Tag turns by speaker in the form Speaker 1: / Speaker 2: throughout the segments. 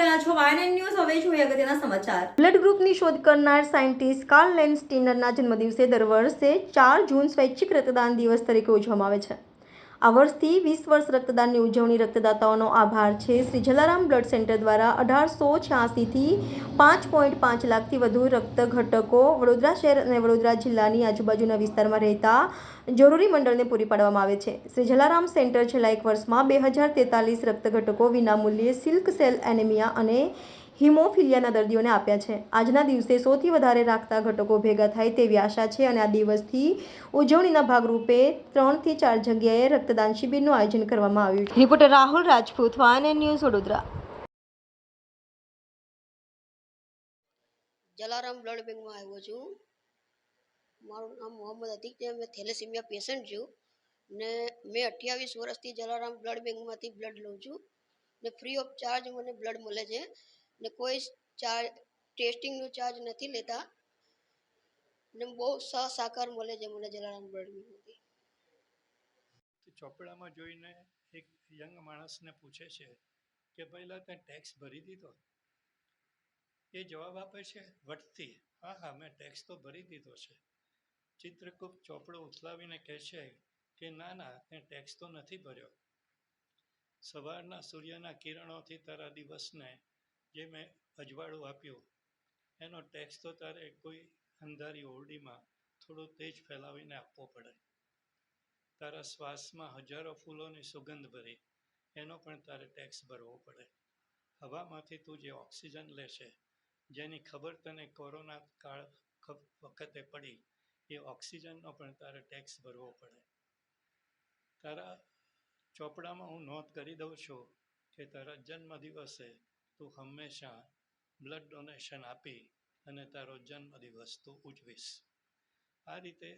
Speaker 1: રહ્યા છો YNN news. હવે જોઈએ અગત્યના સમાચાર. બ્લડ ગ્રુપની શોધ કરનાર સાયન્ટિસ્ટ કાર્લ લેન્ડસ્ટીનરના જન્મદિવસે દર વર્ષે 4 જૂન સ્વૈચ્છિક રક્તદાન દિવસ તરીકે ઉજવવામાં આવે છે. આ વર્ષથી 20 વર્ષ રક્તદાનની ઉજવણી રક્તદાતાઓનો આભાર છે. શ્રી જલારામ બ્લડ સેન્ટર દ્વારા 1886થી 5.5 લાખથી વધુ રક્ત ઘટકો વડોદરા શહેર અને વડોદરા જિલ્લાની આજુબાજુના વિસ્તારમાં રહેતા જરૂરી મંડળને પૂરી પાડવામાં આવે છે. શ્રી જલારામ સેન્ટર છેલ્લા 1 વર્ષમાં 2043 રક્ત ઘટકો વિનામૂલ્યે સિલ્ક સેલ એનેમિયા અને હિમોફિલિયાના દર્દીઓને આપ્યા છે. આજના દિવસે 100થી વધારે રાખતા ઘટકો ભેગા થાય તેવી આશા છે અને આ દિવસથી ઉજવણીના ભાગરૂપે 3 થી 4 જગ્યાએ રક્તદાન શિબિરનું આયોજન કરવામાં આવ્યું છે. Reporter Rahul Rajput, YNN news, Vadodara.
Speaker 2: Jalaram blood બેંકમાં આવ્યો છું. મારું નામ મોહમ્મદ અતીક છે. મેં થેલેસીમિયા પેશન્ટ છું ને મેં 28 વર્ષથી જલારામ બ્લડ બેંકમાંથી બ્લડ લઉં છું ને ફ્રી ઓફ ચાર્જ મને બ્લડ મળે છે ને કોઈ ચાર્જ ટેસ્ટિંગનો ચાર્જ નથી લેતા ને બહુ સહસાકાર મળે છે મને જલારામ બ્લડ બેંકમાંથી.
Speaker 3: ચોપડામાં જોઈને એક યંગ માણસને પૂછે છે કે પહેલાં તે ટેક્સ ભરી દીધો? એ જવાબ આપે છે વટથી, હા મેં ટેક્સ તો ભરી દીધો છે. ચિત્રગુપ્ત ચોપડો ઉથલાવીને કહે છે કે ના તે ટેક્સ તો નથી ભર્યો. સવારના સૂર્યના કિરણોથી તારા દિવસને જે મેં અજવાળું આપ્યું એનો ટેક્સ તો તારે કોઈ અંધારી ઓરડીમાં થોડો તેજ ફેલાવીને આપવો પડે. તારા શ્વાસમાં હજારો ફૂલોની સુગંધ ભરી એનો પણ તારે ટેક્સ ભરવો પડે. હવામાંથી તું જે ઓક્સિજન લેશે જેની ખબર તને કોરોના કાળ વખતે પડી એ ઓક્સિજનનો પણ તારે ટેક્સ ભરવો પડે. તારા ચોપડામાં હું નોંધ કરી દઉં છું કે તારા જન્મદિવસે તું હંમેશા બ્લડ ડોનેશન આપી અને તારો જન્મદિવસ તું ઉજવીશ. આ રીતે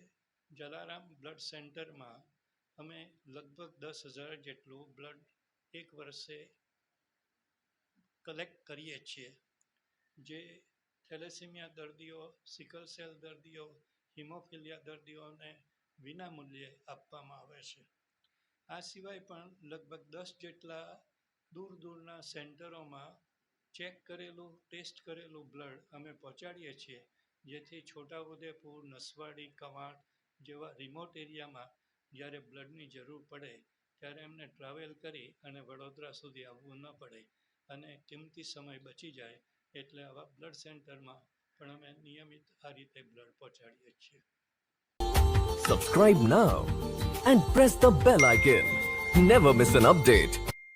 Speaker 3: જલારામ બ્લડ સેન્ટરમાં અમે લગભગ 10,000 જેટલું બ્લડ એક વર્ષે કલેક્ટ કરીએ છીએ, જે થેલેસીમિયા દર્દીઓ, સિકલ સેલ દર્દીઓ, હિમોફિલિયા દર્દીઓને વિનામૂલ્યે આપવામાં આવે છે. આ સિવાય પણ લગભગ 10 જેટલા દૂરના સેન્ટરોમાં ચેક કરેલું, ટેસ્ટ કરેલું બ્લડ અમે પહોંચાડીએ છીએ, જેથી છોટાઉદેપુર, નસવાડી, કવાંટ જેવા રિમોટ એરિયામાં જ્યારે બ્લડની જરૂર પડે ત્યારે એમને ટ્રાવેલ કરી અને વડોદરા સુધી આવવું ન પડે અને કિંમતી સમય બચી જાય. એટલે આવા બ્લડ સેન્ટરમાં પણ અમે નિયમિત આ રીતે બ્લડ પહોંચાડીએ છીએ.
Speaker 4: Subscribe now and press the bell icon. Never miss an update.